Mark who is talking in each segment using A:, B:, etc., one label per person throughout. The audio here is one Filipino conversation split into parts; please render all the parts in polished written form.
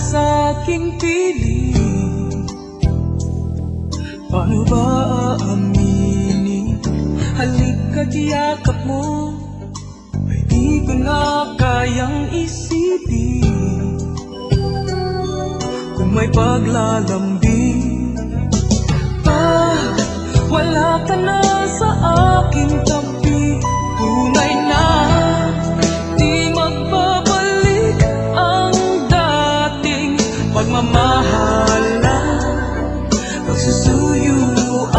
A: sa aking piling. Paano ba aaminin? Halika't yakap mo, ay di ko na kayang isipin. Kung may paglalambing, pag wala ka na sa aking tabi, tunay na di magbabalik ang dating pagmamahalan, pagsusuyuan,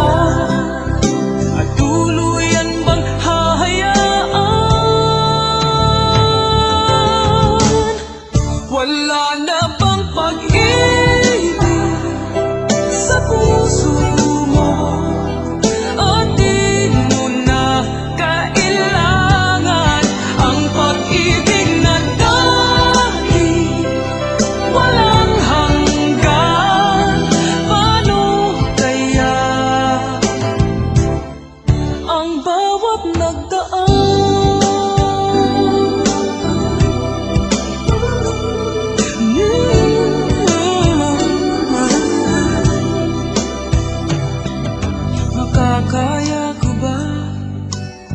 A: at tuluyan bang hahayaan? Wala na bang pag-ibig sa puso mo? O di mo na kailangan ang pag-ibig na dati walang hanggan? Paano kaya ang bawat nagdaan? Makakaya ko ba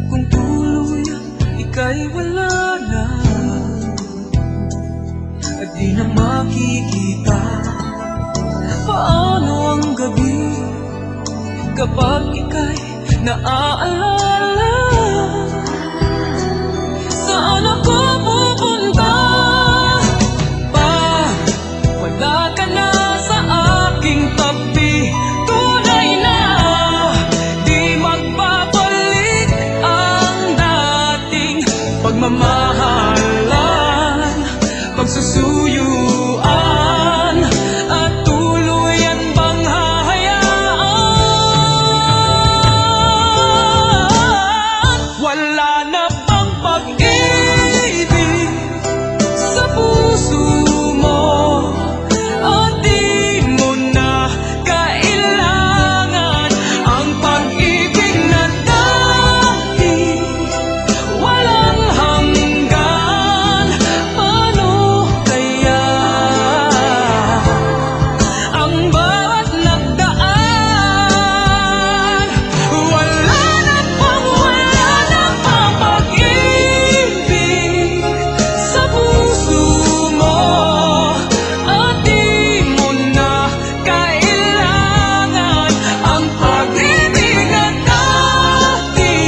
A: kung tuluyan ika'y wala na, at di na makikita? Paano ang gabi kapag ika'y naaalala? Saan ako pupunta pag wala ka na sa aking tabi? Tunay na di magbabalik ang dating pagmamahalan, pagsusuyuan, at tuluyan bang hahayaan? Wala na bang pag-ibig sa puso mo? O di mo na kailangan ang pag-ibig na dati walang hanggan? Paano kaya ang bawat nagdaan? Wala na bang pag-ibig sa puso mo? O di mo na kailangan ang pag-ibig na dati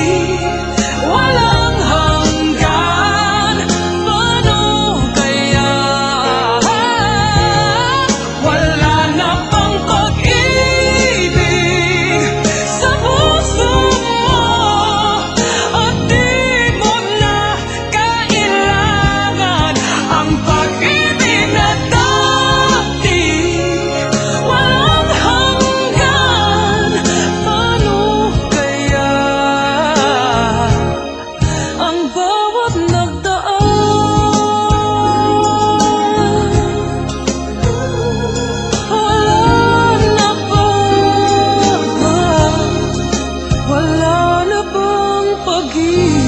A: walang hanggan? Paano kaya wala na bang pag-ibig sa puso mo? O di mo na kailangan ang pag-ibig na dati walang hanggan? Paano kaya ang bawat nagdaan? Wala na bang pag-ibig